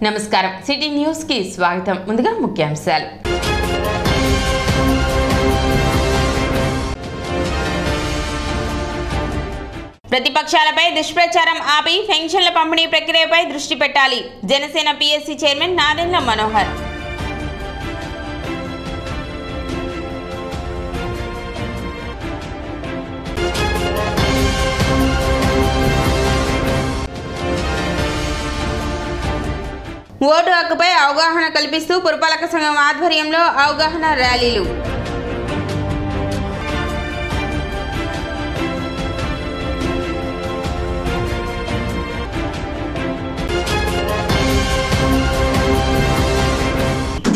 నమస్కారం city news కి స్వాగతం ముందుగా ముఖ్యాంశాలు ప్రతిపక్షాలపై దుష్ప్రచారం ఆపి పెన్షన్ల పంపిణీ ప్రక్రియపై దృష్టి పెట్టాలి జనసేన పిఎస్సి చైర్మన్ నాదెండ్ల మనోహర్ ఓటు హక్కుపై అవగాహన కల్పిస్తూ పురపాలక సంఘం ఆధ్వర్యంలో అవగాహన ర్యాలీలు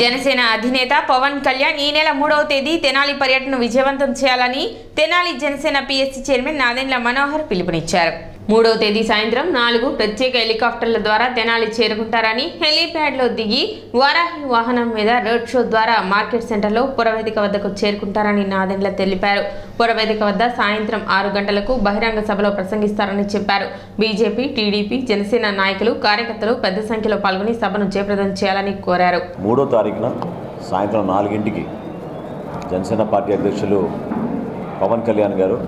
జనసేన అధినేత పవన్ కళ్యాణ్ ఈ నెల 3వ తేదీ తెనాలి పర్యటన విజయవంతం చేయాలని తెనాలి జనసేన పిఎస్సి చైర్మన్ నాదెండ్ల మనోహర్ పిలుపునిచ్చారు. 3వ తేదీ సాయంత్రం 4 ప్రత్యేక హెలికాప్టర్ల ద్వారా తెనాలి చేరుకుంటారని హెలీప్యాడ్లో దిగి వారాహి వాహనం మీద రోడ్ షో ద్వారా మార్కెట్ సెంటర్లో పురవేదిక వద్దకు చేరుకుంటారని నాదెండ్ల తెలిపారు. పురవేదిక వద్ద సాయంత్రం 6 గంటలకు బహిరంగ సభలో ప్రసంగిస్తారని చెప్పారు. బీజేపీ, టీడీపీ, జనసేన నాయకులు, కార్యకర్తలు పెద్ద సంఖ్యలో పాల్గొని సభను జయప్రదం చేయాలని కోరారు. 3వ తారీఖున సాయంత్రం 4 గంటలకి జనసేన పార్టీ అధ్యక్షులు పవన్ కళ్యాణ్ గారు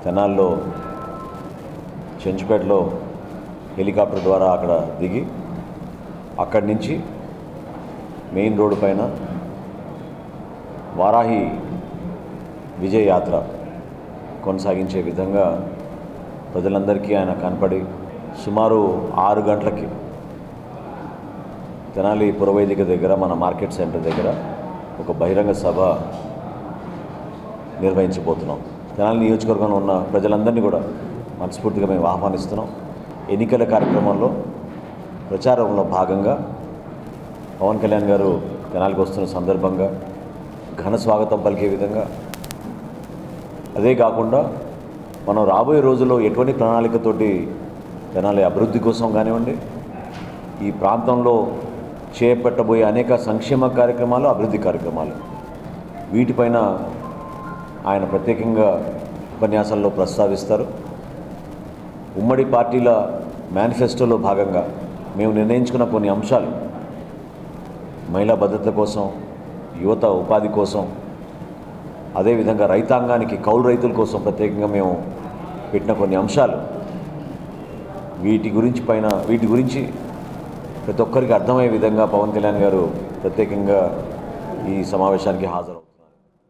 తెనాల్లో చెంచుపేటలో హెలికాప్టర్ ద్వారా అక్కడ దిగి అక్కడి నుంచి మెయిన్ రోడ్డు పైన వారాహి విజయ యాత్ర కొనసాగించే విధంగా ప్రజలందరికీ ఆయన కనపడి సుమారు 6 గంటలకి తెనాలి పురవేదిక దగ్గర మన మార్కెట్ సెంటర్ దగ్గర ఒక బహిరంగ సభ నిర్వహించబోతున్నాం. తెనాలి నియోజకవర్గంలో ఉన్న ప్రజలందరినీ కూడా మనస్ఫూర్తిగా మేము ఆహ్వానిస్తున్నాం. ఎన్నికల కార్యక్రమంలో ప్రచారంలో భాగంగా పవన్ కళ్యాణ్ గారు తెనాలికి వస్తున్న సందర్భంగా ఘన స్వాగతం పలికే విధంగా, అదే కాకుండా మనం రాబోయే రోజుల్లో ఎటువంటి ప్రణాళికతోటి తెనాలి అభివృద్ధి కోసం కానివ్వండి, ఈ ప్రాంతంలో చేపట్టబోయే అనేక సంక్షేమ కార్యక్రమాలు, అభివృద్ధి కార్యక్రమాలు, వీటిపైన ఆయన ప్రత్యేకంగా ఉపన్యాసాల్లో ప్రస్తావిస్తారు. ఉమ్మడి పార్టీల మేనిఫెస్టోలో భాగంగా మేము నిర్ణయించుకున్న కొన్ని అంశాలు, మహిళా భద్రత కోసం, యువత ఉపాధి కోసం, అదేవిధంగా రైతాంగానికి, కౌలు రైతుల కోసం ప్రత్యేకంగా మేము పెట్టిన కొన్ని అంశాలు, వీటి గురించి ప్రతి ఒక్కరికి అర్థమయ్యే విధంగా పవన్ కళ్యాణ్ గారు ప్రత్యేకంగా ఈ సమావేశానికి హాజరవుతారు.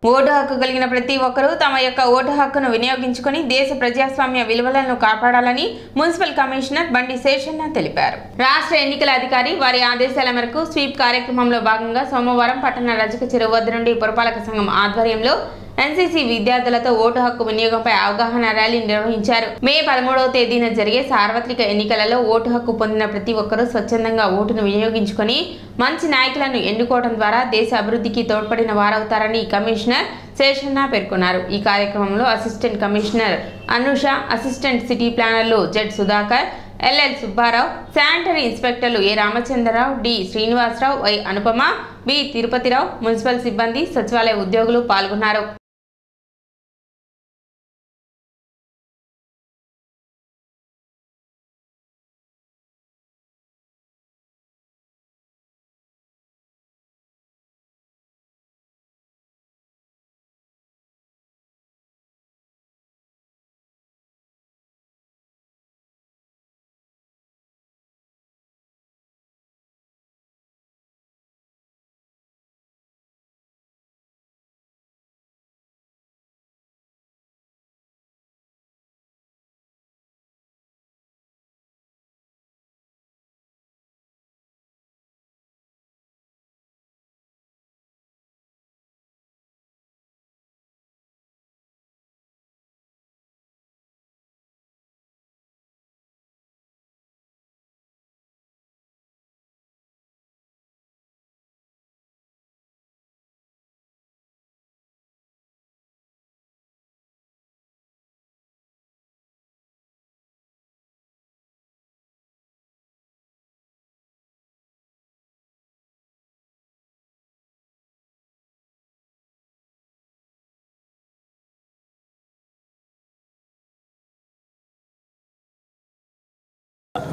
ఓటు హక్కు కలిగిన ప్రతి ఒక్కరూ తమ యొక్క ఓటు హక్కును వినియోగించుకుని దేశ ప్రజాస్వామ్య విలువలను కాపాడాలని మున్సిపల్ కమిషనర్ బండి శేషన్న తెలిపారు. రాష్ట్ర ఎన్నికల అధికారి వారి ఆదేశాల మేరకు స్వీప్ కార్యక్రమంలో భాగంగా సోమవారం పట్టణ రజక చెరువు వద్ద నుండి పురపాలక సంఘం ఆధ్వర్యంలో ఎన్సీసీ విద్యార్థులతో ఓటు హక్కు వినియోగంపై అవగాహన ర్యాలీ నిర్వహించారు. మే 13వ తేదీన జరిగే సార్వత్రిక ఎన్నికలలో ఓటు హక్కు పొందిన ప్రతి ఒక్కరూ స్వచ్ఛందంగా ఓటును వినియోగించుకొని మంచి నాయకులను ఎన్నుకోవడం ద్వారా దేశ అభివృద్ధికి తోడ్పడిన వారవుతారని కమిషనర్ శేషన్న పేర్కొన్నారు. ఈ కార్యక్రమంలో assistant commissioner Anusha, assistant city ప్లానర్లు Z Sudhakar, LL Subbarao, sanitary ఇన్స్పెక్టర్లు A Ramachandrarao, D Srinivasarao, Y Anupama, B Tirupatirao, municipal సిబ్బంది, సచివాలయ ఉద్యోగులు పాల్గొన్నారు.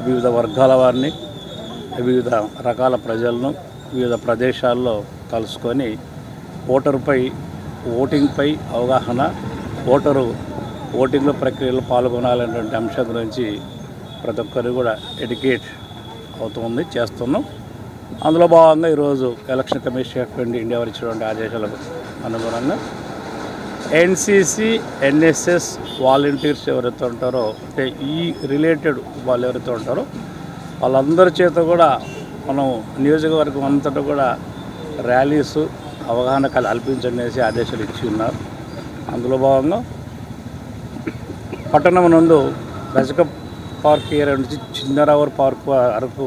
వివిధ వర్గాల వారిని వివిధ రకాల ప్రజలను వివిధ ప్రదేశాల్లో కలుసుకొని ఓటింగ్పై అవగాహన, ఓటింగ్లో ప్రక్రియలో పాల్గొనాలనేటువంటి అంశం గురించి ప్రతి ఒక్కరు కూడా ఎడ్యుకేట్ చేస్తున్నాం. అందులో భాగంగా ఈరోజు ఎలక్షన్ కమిషన్ ఆఫ్ ఇండియా వారు ఇచ్చినటువంటి ఆదేశాలకు అనుగుణంగా ఎన్సీసీ, ఎన్ఎస్ఎస్ వాలంటీర్స్ ఎవరైతే ఉంటారో, అంటే ఈ రిలేటెడ్ వాళ్ళు ఎవరైతే ఉంటారో వాళ్ళందరి చేత కూడా మనం నియోజకవర్గం అంతటా కూడా ర్యాలీస్ అవగాహన కల్పించండి అనేసి ఆదేశాలు ఇచ్చి ఉన్నారు. అందులో భాగంగా పట్టణం నందు రజక పార్క్ ఏరియా నుంచి చిన్నరావర్ పార్క్ వరకు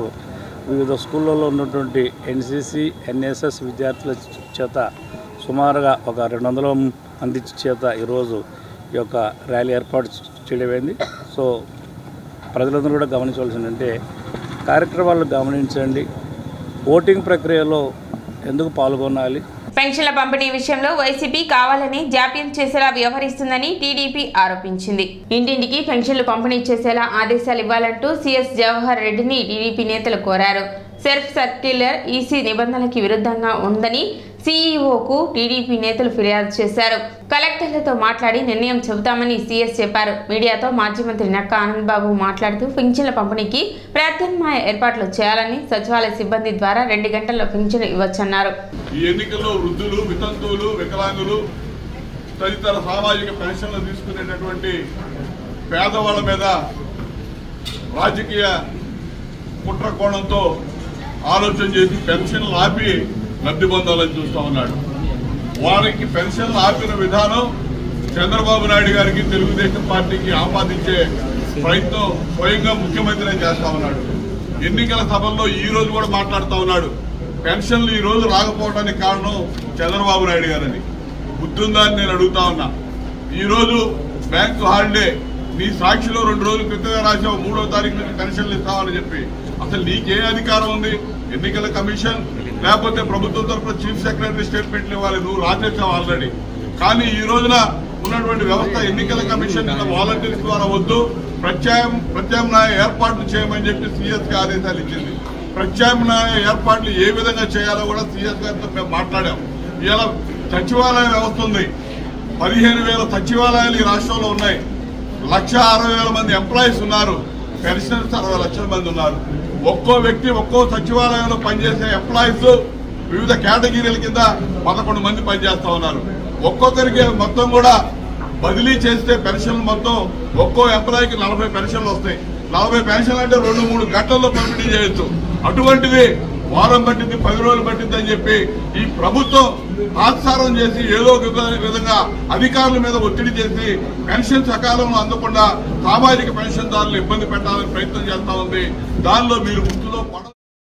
వివిధ స్కూళ్ళలో ఉన్నటువంటి ఎన్సీసీ, ఎన్ఎస్ఎస్ విద్యార్థుల చేత సుమారుగా ఒక 200 మంది చేత ఈరోజు ఈ యొక్క ర్యాలీ ఏర్పాటు చేయడమైంది. సో ప్రజలందరూ కూడా గమనించవలసిందంటే కార్యక్రమాలను గమనించండి, ఓటింగ్ ప్రక్రియలో ఎందుకు పాల్గొనాలి. పెన్షన్ల పంపిణీ విషయంలో వైసీపీ కావాలని జాప్యం చేసేలా వ్యవహరిస్తుందని టీడీపీ ఆరోపించింది. ఇంటింటికి పెన్షన్లు పంపిణీ చేసేలా ఆదేశాలు ఇవ్వాలంటూ సీఎస్ జవహర్ రెడ్డిని టీడీపీ నేతలు కోరారు. సెల్ఫ్ సర్క్యులర్ ఈసీ నిబంధనలకు విరుద్ధంగా ఉందని సీఈఓకు టీడీపీ నేతలు ఫిర్యాదు చేశారు. కలెక్టర్లతో మాట్లాడి నిర్ణయం చెబుతామని సీఎస్ చెప్పారు. మీడియాతో మాజీ మంత్రి నక్కా ఆనందబాబు మాట్లాడుతూ పింఛన్ల పంపిణీకి ప్రత్యామ్నాయ ఏర్పాట్లు చేయాలని, సచివాలయ సిబ్బంది ద్వారా 2 గంటల్లో పింఛను ఇవ్వచ్చన్నారు. ఈ ఎన్నికల్లో వృద్ధులు, వితంతువులు, వికలాంగులు తదితర సామాజిక పెన్షన్లు తీసుకునేటటువంటి పేదవాళ్ళ మీద రాజకీయ కుట్ర కోణంతో ఆలోచన చేసి పెన్షన్లు ఆపి లబ్ధి పొందాలని చూస్తూ ఉన్నాడు. వారికి పెన్షన్లు ఆపిన విధానం చంద్రబాబు నాయుడు గారికి, తెలుగుదేశం పార్టీకి ఆపాదించే ప్రయత్నం స్వయంగా ముఖ్యమంత్రి చేస్తా ఉన్నాడు. ఎన్నికల సభల్లో ఈ రోజు కూడా మాట్లాడుతూ ఉన్నాడు. పెన్షన్లు ఈ రోజు రాకపోవడానికి కారణం చంద్రబాబు నాయుడు గారని. గుర్తుందా అని నేను అడుగుతా ఉన్నా. ఈ రోజు బ్యాంకు హాలిడే, నీ సాక్షిలో 2 రోజుల క్రితంగా రాసావు 3వ తారీఖు నుంచి పెన్షన్లు ఇస్తామని చెప్పి. అసలు నీకే అధికారం ఉంది? ఎన్నికల కమిషన్ లేకపోతే ప్రభుత్వం తరఫున చీఫ్ సెక్రటరీ స్టేట్మెంట్లు ఇవ్వాలి. నువ్వు రాసేసావు ఆల్రెడీ. కానీ ఈ రోజున ఉన్నటువంటి వ్యవస్థ ఎన్నికల కమిషన్ వాలంటీర్స్ ద్వారా వద్దు, ప్రత్యామ్నాయ ఏర్పాట్లు చేయమని చెప్పి సీఎస్ కి ఆదేశాలు ఇచ్చింది. ప్రత్యామ్నాయ ఏర్పాట్లు ఏ విధంగా చేయాలో కూడా సీఎస్ గారితో మేము మాట్లాడాం. ఇలా సచివాలయ వ్యవస్థ ఉంది. 15,000 సచివాలయాలు ఈ రాష్ట్రంలో ఉన్నాయి. 1,60,000 మంది ఎంప్లాయీస్ ఉన్నారు. పెన్షనర్స్ 60 లక్షల మంది ఉన్నారు. ఒక్కో వ్యక్తి ఒక్కో సచివాలయంలో పనిచేసే ఎంప్లాయీస్ వివిధ కేటగిరీల కింద 11 మంది పనిచేస్తా ఉన్నారు. ఒక్కొక్కరికి మొత్తం కూడా బదిలీ చేస్తే పెన్షన్లు మొత్తం ఒక్కో ఎంప్లాయీకి 40 పెన్షన్లు వస్తాయి. 40 పెన్షన్లు అంటే 2-3 గంటల్లో పంపిణీ చేయొచ్చు. అటువంటిది వారం పట్టింది, 10 రోజులు పట్టింది అని చెప్పి ఈ ప్రభుత్వం ఆత్సారం చేసి ఏదో ఒక విధంగా అధికారుల మీద ఒత్తిడి చేసి పెన్షన్ సకాలంలో అందకుండా సామాజిక పెన్షన్దారులు ఇబ్బంది పెట్టాలని ప్రయత్నం చేస్తా ఉంది. దానిలో మీరు గుర్తులో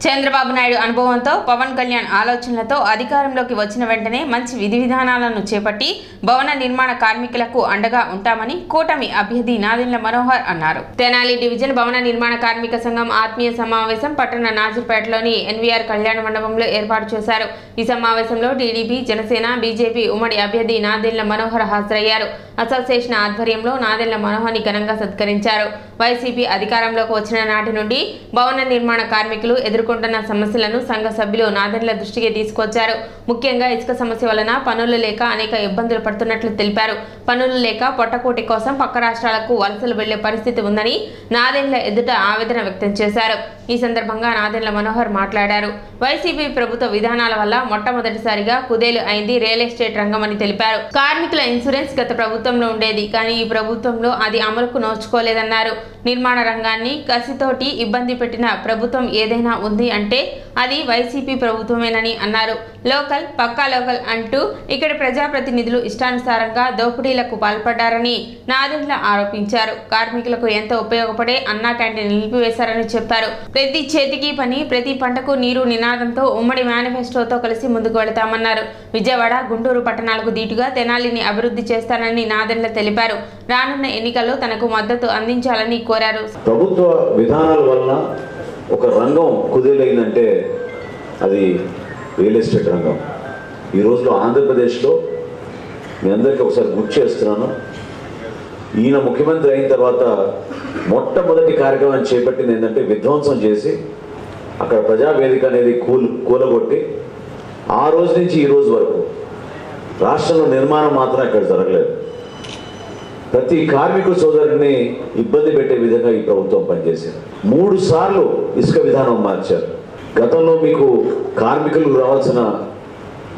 చంద్రబాబు నాయుడు అనుభవంతో, పవన్ కళ్యాణ్ ఆలోచనలతో అధికారంలోకి వచ్చిన వెంటనే మంచి విధి విధానాలను చేపట్టి భవన నిర్మాణ కార్మికులకు అండగా ఉంటామని కూటమి అభ్యర్థి నాదెండ్ల మనోహర్ అన్నారు. తెనాలి డివిజన్ భవన నిర్మాణ కార్మిక సంఘం ఆత్మీయ సమావేశం పట్టణ నాజర్పేటలోని ఎన్వీఆర్ కళ్యాణ మండపంలో ఏర్పాటు చేశారు. ఈ సమావేశంలో టీడీపీ, జనసేన, బీజేపీ ఉమ్మడి అభ్యర్థి నాదెండ్ల మనోహర్ హాజరయ్యారు. అసోసియేషన్ ఆధ్వర్యంలో నాదెండ్ల మనోహర్ని ఘనంగా సత్కరించారు. వైసీపీ అధికారంలోకి వచ్చిన నాటి నుండి భవన నిర్మాణ కార్మికులు ఎదుర్కొంటున్న సమస్యలను సంఘ సభ్యులు నాదెండ్ల దృష్టికి తీసుకొచ్చారు. ముఖ్యంగా ఇసుక సమస్య వలన పనులు లేక అనేక ఇబ్బందులు పడుతున్నట్లు తెలిపారు. పనులు లేక పొట్టకూటి కోసం పక్క రాష్ట్రాలకు వలసలు వెళ్లే పరిస్థితి ఉందని నాదెండ్ల ఎదుట ఆవేదన వ్యక్తం చేశారు. ఈ సందర్భంగా నాదెండ్ల మనోహర్ మాట్లాడారు. వైసీపీ ప్రభుత్వ విధానాల వల్ల మొట్టమొదటిసారిగా కుదేలు అయింది రియల్ ఎస్టేట్ రంగమని తెలిపారు. కార్మికుల ఇన్సూరెన్స్ గత ప్రభుత్వంలో ఉండేది, కానీ ఈ ప్రభుత్వంలో అది అమలుకు నోచుకోలేదన్నారు. నిర్మాణ రంగాన్ని కసితోటి ఇబ్బంది పెట్టిన ప్రభుత్వం ఏదైనా ఉంది అంటే అది వైసీపీ ప్రభుత్వమేనని అన్నారు. లోకల్ పక్కా లోకల్ అంటూ ఇక్కడి ప్రజాప్రతినిధులు ఇష్టానుసారంగా దోపిడీలకు పాల్పడ్డారని నాదెండ్ల ఆరోపించారు. కార్మికులకు ఎంతో ఉపయోగపడే అన్నా క్యాంటీన్ నిలిపివేశారని చెప్పారు. ప్రతి చేతికి పని, ప్రతి పంటకు నీరు నినాదంతో ఉమ్మడి మేనిఫెస్టోతో కలిసి ముందుకు వెళతామన్నారు. విజయవాడ, గుంటూరు పట్టణాలకు దీటుగా తెనాలిని అభివృద్ధి చేస్తానని నాదెండ్ల తెలిపారు. రానున్న ఎన్నికల్లో తనకు మద్దతు అందించాలని కోరారు. ప్రభుత్వ విధానాల వలన ఒక రంగం కుదేలైందంటే అది రియల్ ఎస్టేట్ రంగం. ఈ రోజులో ఆంధ్రప్రదేశ్లో మీ అందరికీ ఒకసారి గుర్తు చేస్తున్నాను, ఈయన ముఖ్యమంత్రి అయిన తర్వాత మొట్టమొదటి కార్యక్రమం చేపట్టింది ఏంటంటే విధ్వంసం చేసి అక్కడ ప్రజావేదిక అనేది కూలగొట్టి ఆ రోజు నుంచి ఈ రోజు వరకు రాష్ట్రంలో నిర్మాణం మాత్రం ఇక్కడ జరగలేదు. ప్రతి కార్మికుల సోదరుడిని ఇబ్బంది పెట్టే విధంగా ఈ ప్రభుత్వం పనిచేసింది. 3 సార్లు ఇసుక విధానం మార్చారు. గతంలో మీకు కార్మికులకు రావాల్సిన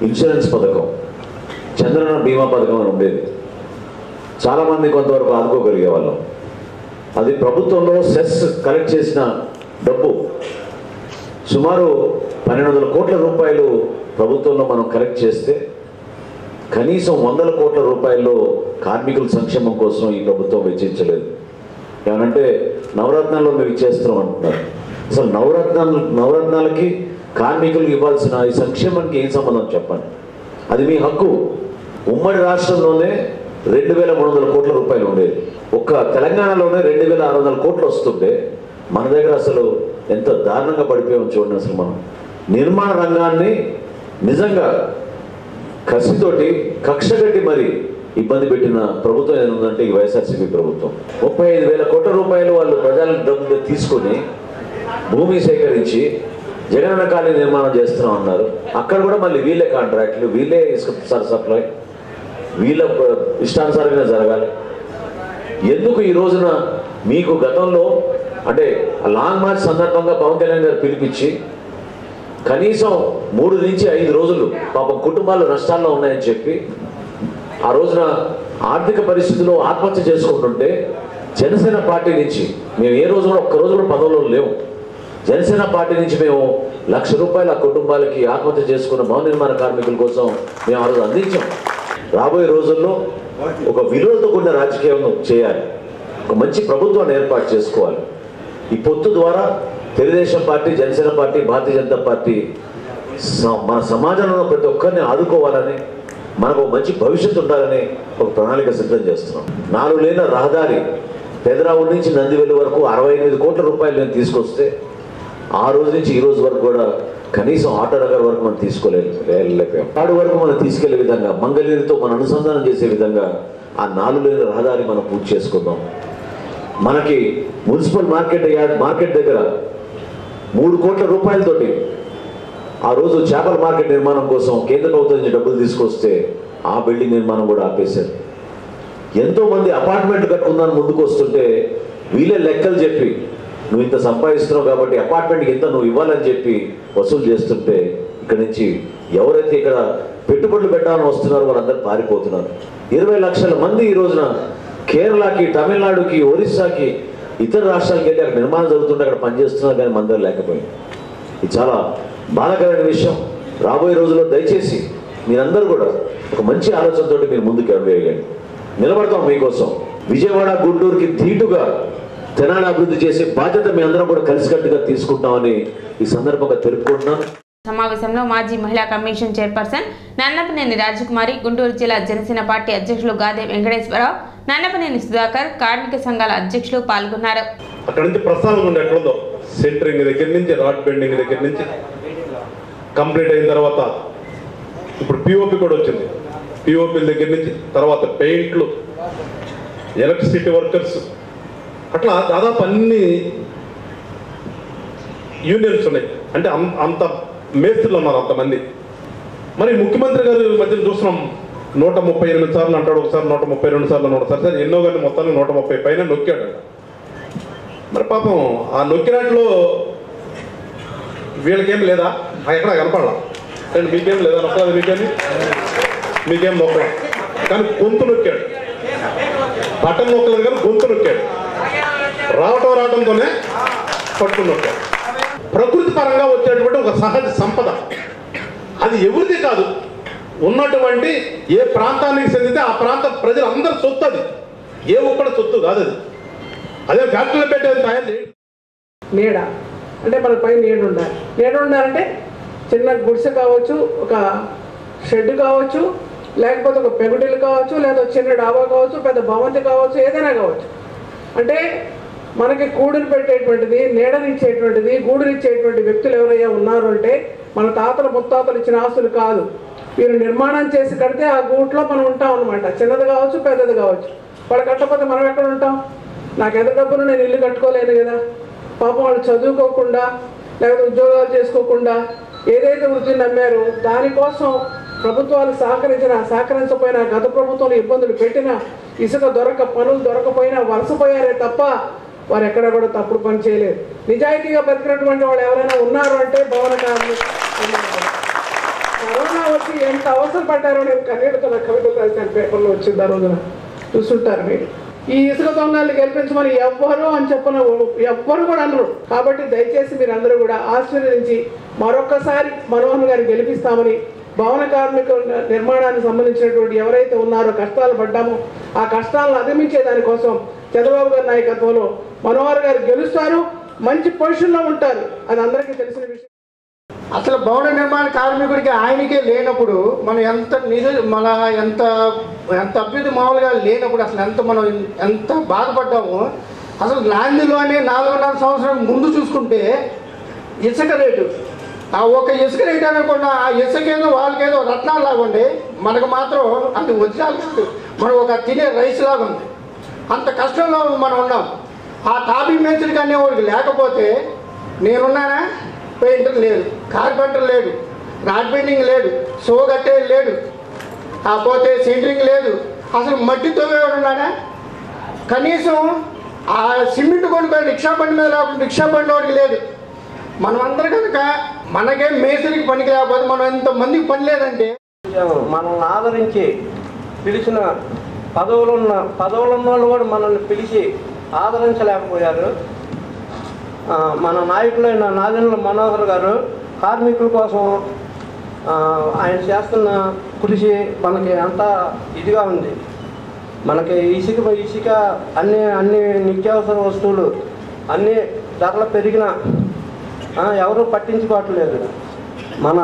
ఇన్సూరెన్స్ పథకం, చంద్రన్న బీమా పథకం అని ఉండేది. చాలామంది కొంతవరకు ఆదుకోగలిగే వాళ్ళం. అది ప్రభుత్వంలో సెస్ కలెక్ట్ చేసిన డబ్బు సుమారు 1200 కోట్ల రూపాయలు ప్రభుత్వంలో మనం కలెక్ట్ చేస్తే కనీసం 100 కోట్ల రూపాయల్లో కార్మికుల సంక్షేమం కోసం ఈ ప్రభుత్వం వెచ్చించలేదు. ఏమనంటే నవరత్నాల్లో మేము ఇచ్చేస్తున్నాం అంటున్నారు. అసలు నవరత్నాలకి కార్మికులకు ఇవ్వాల్సిన ఈ సంక్షేమానికి ఏం సంబంధం చెప్పండి? అది మీ హక్కు. ఉమ్మడి రాష్ట్రంలోనే 2300 కోట్ల రూపాయలు ఉండేది. ఒక్క తెలంగాణలోనే 2600 కోట్లు వస్తుంటే మన దగ్గర అసలు ఎంత దారుణంగా పడిపోయామో చూడండి. అసలు మనం నిర్మాణ రంగాన్ని నిజంగా కసితోటి కక్షగట్టి మరి ఇబ్బంది పెట్టిన ప్రభుత్వం ఏముందంటే ఈ వైఎస్ఆర్సీపీ ప్రభుత్వం. 35,000 కోట్ల రూపాయలు వాళ్ళు ప్రజల డబ్బు తీసుకొని భూమి సేకరించి జగనన్న కాలనీ నిర్మాణం చేస్తున్నాం అన్నారు. అక్కడ కూడా మళ్ళీ వీళ్ళే కాంట్రాక్టులు, వీళ్ళే ఇసుక సప్లై, వీళ్ళ ఇష్టానుసారంగా జరగాలి. ఎందుకు ఈ రోజున మీకు గతంలో అంటే లాంగ్ మార్చ్ సందర్భంగా పవన్ కళ్యాణ్ గారు పిలిపించి కనీసం 3 నుంచి 5 రోజులు పాపం కుటుంబాలు నష్టాల్లో ఉన్నాయని చెప్పి ఆ రోజున ఆర్థిక పరిస్థితుల్లో ఆత్మహత్య చేసుకుంటుంటే జనసేన పార్టీ నుంచి మేము ఏ రోజు కూడా ఒక్కరోజు కూడా పదవులో లేవు. జనసేన పార్టీ నుంచి మేము ₹1,00,000 ఆ కుటుంబాలకి ఆత్మహత్య చేసుకున్న భవన నిర్మాణ కార్మికుల కోసం మేము ఆ రోజు అందించాం. రాబోయే రోజుల్లో ఒక విలువలతో కూడిన రాజకీయం చేయాలి. ఒక మంచి ప్రభుత్వాన్ని ఏర్పాటు చేసుకోవాలి. ఈ పొత్తు ద్వారా Telugu Desam party, Janasena party, Bharatiya Janata party మన సమాజంలో ప్రతి ఒక్కరిని ఆదుకోవాలని, మనకు మంచి భవిష్యత్తు ఉండాలని ఒక ప్రణాళిక సిద్ధం చేస్తున్నాం. 4 లేన రహదారి పెదరావుల నుంచి నందివెల్లి వరకు 68 కోట్ల రూపాయలు నేను తీసుకొస్తే ఆ రోజు నుంచి ఈ రోజు వరకు కూడా కనీసం ఆటో నగర్ వరకు మనం తీసుకోలేకపోయాం. ఆడు వరకు మనం తీసుకెళ్లే విధంగా, మంగళగిరితో మనం అనుసంధానం చేసే విధంగా ఆ 4 లేన రహదారి మనం పూర్తి చేసుకుందాం. మనకి మున్సిపల్ మార్కెట్ దగ్గర 3 కోట్ల రూపాయలతోటి ఆ రోజు చేపల మార్కెట్ నిర్మాణం కోసం కేంద్ర ప్రభుత్వం నుంచి డబ్బులు తీసుకొస్తే ఆ బిల్డింగ్ నిర్మాణం కూడా ఆపేశారు. ఎంతోమంది అపార్ట్మెంట్లు కట్టుకుందాన్ని ముందుకు వస్తుంటే వీళ్ళే లెక్కలు చెప్పి నువ్వు ఇంత సంపాదిస్తున్నావు కాబట్టి అపార్ట్మెంట్కి ఇంత నువ్వు ఇవ్వాలని చెప్పి వసూలు చేస్తుంటే ఇక్కడ నుంచి ఎవరైతే ఇక్కడ పెట్టుబడులు పెట్టాలని వస్తున్నారో వాళ్ళందరూ పారిపోతున్నారు. 20 లక్షల మంది ఈ రోజున కేరళకి, తమిళనాడుకి, ఒరిస్సాకి, ఇతర రాష్ట్రాలకి వెళ్ళి అక్కడ నిర్మాణం జరుగుతుంటే అక్కడ పనిచేస్తున్నారు, కానీ మన దగ్గర లేకపోయింది. ఇది చాలా బాధాకరమైన విషయం. రాబోయే రోజుల్లో దయచేసి మీరందరూ కూడా ఒక మంచి ఆలోచనతో మీరు ముందుకు వేయండి. నిలబడతాం మీకోసం. విజయవాడ, గుంటూరుకి ధీటుగా తెనాలి అభివృద్ధి చేసే బాధ్యత మీ అందరం కూడా కలిసికట్టుగా తీసుకుంటామని ఈ సందర్భంగా తెలుపుకుంటున్నాను. సమావేశంలో మాజీ మహిళా కమిషన్ చైర్పర్సన్ నన్నపనేని రాజకుమారి, గుంటూరు జిల్లా జనసేన పార్టీ అధ్యక్షులు గాదే వెంకటేశ్వరరావు, నన్నపనేని సుధాకర్, కార్మిక సంఘాల అధ్యక్షులు పాల్గొన్నారు. అక్కడ నుంచి ప్రస్థానం ఉంది, ఎక్కడుందో సెంటరింగ్ దగ్గర నుంచి రాడ్ బెండింగ్ దగ్గర నుంచి కంప్లీట్ అయిన తర్వాత ఇప్పుడు పిఓపి కూడా వచ్చింది. పిఓపి దగ్గర నుంచి తర్వాత పెయింట్లు, ఎలక్ట్రిసిటీ వర్కర్స్, అట్లా దాదాపు అన్ని యూనియన్స్ ఉన్నాయి. అంటే అంత మేస్త్రులు ఉన్నారు అంతమంది. మరి ముఖ్యమంత్రి గారు మధ్యన చూస్తున్నాం 138 సార్లు అంటాడు, ఒకసారి 132 సార్లు అన్నాడు, సరే ఎన్నో కానీ మొత్తాన్ని 130 పైన నొక్కాడు. మరి పాపం ఆ నొక్కినట్లో వీళ్ళకేం లేదా, ఎక్కడ కనపడాల, అండ్ మీకేం లేదా నొక్కలేదు, మీకేం నొక్కలేదు, కానీ గొంతు నొక్కాడు. బటన్ నొక్కలేదు కానీ గొంతు నొక్కాడు. రావటంతోనే పట్టుకుని నొక్కాడు. ప్రకృతి పరంగా వచ్చేటువంటి ఒక సహజ సంపద, అది ఎవరిది కాదు, ఉన్నటువంటి ఏ ప్రాంతానికి చెందితే ఆ ప్రాంత ప్రజలందరూ సొత్తు. అది ఏ ఒక్కడ సొత్తు కాదు. అది అదే ఫ్యాక్టరీలో పెట్టేది తయారు చేయండి. నీడ అంటే మన పైన నీడ ఉండాలి. నీడ ఉండాలంటే చిన్న గుడిసె కావచ్చు, ఒక షెడ్ కావచ్చు, లేకపోతే ఒక పెగుడిలు కావచ్చు, లేదా చిన్న డాబా కావచ్చు, పెద్ద భవంతి కావచ్చు, ఏదైనా కావచ్చు. అంటే మనకి కూడుని పెట్టేటువంటిది, నీడనిచ్చేటువంటిది, గూడునిచ్చేటువంటి వ్యక్తులు ఎవరయ్యా ఉన్నారు అంటే మన తాతలు ముత్తాతలు ఇచ్చిన ఆస్తులు కాదు. మీరు నిర్మాణం చేసి కడితే ఆ గూట్లో మనం ఉంటాం అనమాట. చిన్నది కావచ్చు, పెద్దది కావచ్చు. వాళ్ళు కట్టకపోతే మనం ఎక్కడ ఉంటాం? నాకు ఎంత డబ్బులు, నేను ఇల్లు కట్టుకోలేను కదా. పాపం వాళ్ళు చదువుకోకుండా లేకపోతే ఉద్యోగాలు చేసుకోకుండా ఏదైతే వృత్తిని నమ్మారో దానికోసం ప్రభుత్వాలు సహకరించకపోయినా గత ప్రభుత్వంలో ఇబ్బందులు పెట్టినా ఇసుక పనులు దొరకపోయినా వలసపోయారే తప్ప వారు ఎక్కడ కూడా తప్పుడు పని చేయలేదు. నిజాయితీగా బతికినటువంటి వాళ్ళు ఎవరైనా ఉన్నారు అంటే భవన కార్మికులు. కరోనా వచ్చి ఎంత అవసరపడ్డారో నేను కన్నీళ్ళతో నా కవితలు రాసిన పేపర్లో వచ్చింది ఆ రోజున చూస్తుంటారు మీరు. ఈ ఇసుక దొంగల్ని గెలిపించమని ఎవ్వరు కూడా అనరు. కాబట్టి దయచేసి మీరు అందరూ కూడా ఆశీర్వదించి మరొక్కసారి మనోహర్ గారిని గెలిపిస్తామని భవన కార్మికుల నిర్మాణానికి సంబంధించినటువంటి ఎవరైతే ఉన్నారో కష్టాలు పడ్డామో ఆ కష్టాలను అధిగమించే దానికోసం చంద్రబాబు గారి నాయకత్వంలో మనోహర్ గారు గెలుస్తారు, మంచి పొజిషన్లో ఉంటారు. అది అందరికీ తెలిసిన విషయం. అసలు భవన నిర్మాణ కార్మికుడికి ఆయనకే లేనప్పుడు మనం ఎంత అభ్యుతి మామూలుగా లేనప్పుడు అసలు మనం ఎంత బాధపడ్డామో. అసలు నాందిలోనే 4.5 సంవత్సరం ముందు చూసుకుంటే ఇసుక రేటు, ఆ ఒక ఇసుక రేటు అనుకున్న ఆ ఇసుకేదో వాళ్ళకేదో రత్నాలు లాగా ఉండి మనకు మాత్రం అది వజ్రాలు కాదు, మనం ఒక తినే రైస్ లాగా ఉంది. అంత కష్టంలో మనం ఉన్నాం. ఆ తాపీ మేస్త్రికి అనేవాడికి లేకపోతే నేనున్నానా? పెయింటర్ లేదు, కార్పెంటర్ లేడు, రాడ్ బెండింగ్ లేడు, సో కట్టే లేడు, పోతే సెంటరింగ్ లేదు, అసలు మట్టితో ఉన్నాడా? కనీసం ఆ సిమెంట్ కొనుక్కొని రిక్షా బండి మీద రాకుండా రిక్షా బండి వాడికి లేదు. మనమందరూ కనుక మనకే మేస్త్రికి పనికి లేకపోతే మనం ఎంతమందికి పని లేదంటే మనల్ని ఆదరించి పిలిచిన పదవులు ఉన్న వాళ్ళు కూడా మనల్ని పిలిచి ఆదరించలేకపోయారు. మన నాయకులైన నాదెండ్ల మనోహర్ గారు కార్మికుల కోసం ఆయన చేస్తున్న కృషి మనకి అంతా ఇదిగా ఉంది. మనకి ఇసుక అన్ని నిత్యావసర వస్తువులు అన్ని ధరలు పెరిగినా ఎవరు పట్టించుకోవట్లేదు. మన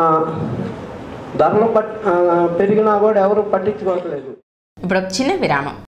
ధరలు పెరిగినా కూడా ఎవరు పట్టించుకోవట్లేదు. ఇప్పుడు చిన్న విరామం.